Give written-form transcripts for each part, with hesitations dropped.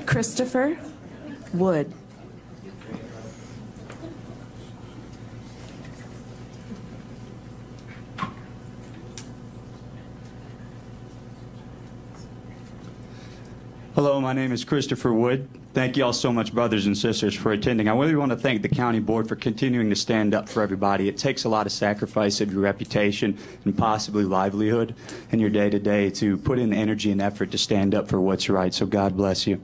Christopher Wood. Hello, my name is Christopher Wood. Thank you all so much, brothers and sisters, for attending. I really want to thank the county board for continuing to stand up for everybody. It takes a lot of sacrifice of your reputation and possibly livelihood in your day-to-day to put in the energy and effort to stand up for what's right, so God bless you.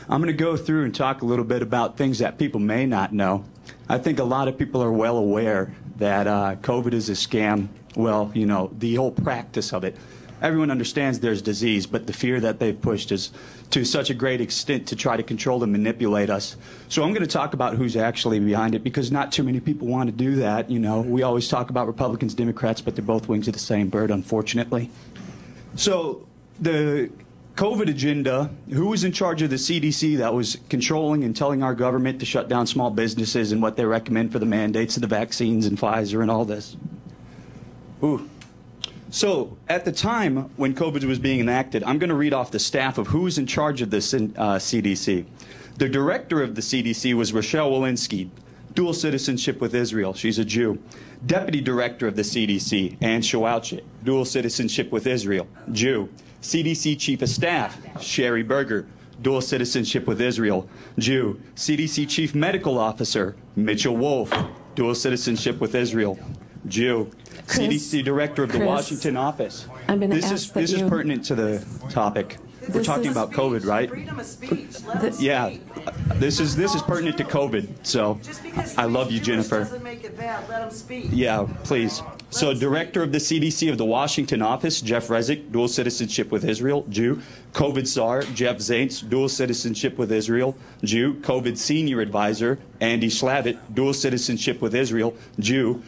I'm going to go through and talk a little bit about things that people may not know. I think a lot of people are well aware that COVID is a scam. Well, you know, the whole practice of it. Everyone understands there's disease, but the fear that they've pushed is to such a great extent to try to control and manipulate us. So I'm going to talk about who's actually behind it, because not too many people want to do that. You know, we always talk about Republicans, Democrats, but they're both wings of the same bird, unfortunately. So the COVID agenda, who was in charge of the CDC that was controlling and telling our government to shut down small businesses and what they recommend for the mandates of the vaccines and Pfizer and all this? Ooh. So at the time when COVID was being enacted, I'm going to read off the staff of who was in charge of this CDC. The director of the CDC was Rochelle Walensky, dual citizenship with Israel. She's a Jew. Deputy director of the CDC, Ann Shawalchik, dual citizenship with Israel, Jew. CDC chief of staff, Sherry Berger, dual citizenship with Israel, Jew. CDC chief medical officer, Mitchell Wolf, dual citizenship with Israel, Jew. CDC director of the Washington office. This is pertinent to the topic. We're talking about COVID, right? Freedom of speech. Yeah, this is pertinent to COVID. So I love you, Jennifer. Doesn't make it bad. Let them speak. Yeah, please. So director of the CDC of the Washington office, Jeff Resnick, dual citizenship with Israel, Jew. COVID czar, Jeff Zaints, dual citizenship with Israel, Jew. COVID senior advisor, Andy Slavitt, dual citizenship with Israel, Jew.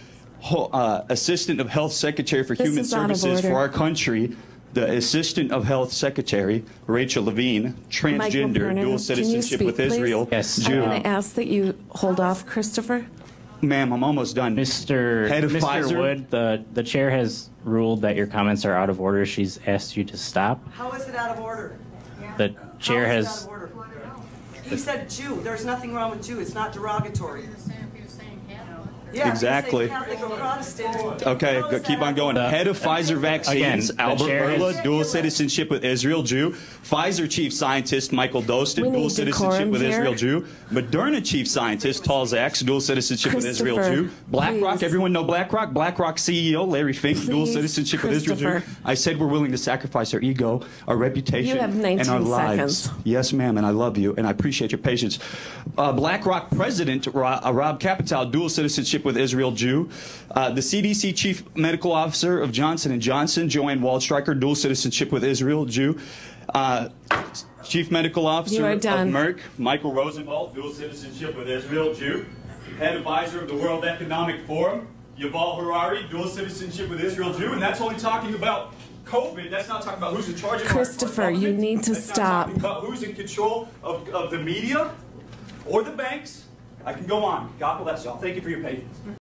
Assistant of Health Secretary for Human Services for our country, the Assistant of Health Secretary, Rachel Levine, transgender, dual citizenship with Israel. Yes. I'm going to ask that you hold off, Christopher. Ma'am, I'm almost done. Mr. Pfizer. Wood, the chair has ruled that your comments are out of order. She's asked you to stop. How is it out of order? The chair How is has... it out of order? He said Jew. There's nothing wrong with Jew. It's not derogatory. Yeah, Exactly. Catholic or Protestant. Okay, keep on going. Head of Pfizer vaccines, Again, Albert chair Bourla, has- dual citizenship with Israel, Jew. Pfizer chief scientist, Michael Dostin, We dual need citizenship decorum with here. Israel, Jew. Moderna chief scientist, Tal Zaks, dual citizenship with Israel, Christopher, Jew. BlackRock, please. everyone know BlackRock? BlackRock CEO, Larry Fink, dual Please, citizenship with Israel, Jew. Christopher. I said we're willing to sacrifice our ego, our reputation, You have 19 and our lives. seconds. Yes, ma'am, and I love you, and I appreciate your patience. BlackRock president, Rob Capitale, dual citizenship with Israel, Jew. The CDC chief medical officer of Johnson & Johnson, Joanne Waldstreicher, dual citizenship with Israel, Jew. Chief medical officer of Merck, Michael Rosenwald, dual citizenship with Israel, Jew. Head advisor of the World Economic Forum, Yuval Harari, dual citizenship with Israel, Jew. And that's only talking about COVID. That's not talking about who's in charge of Christopher, our you government. need to That's not stop. talking about who's in control of the media or the banks. I can go on. God bless y'all. Thank you for your patience.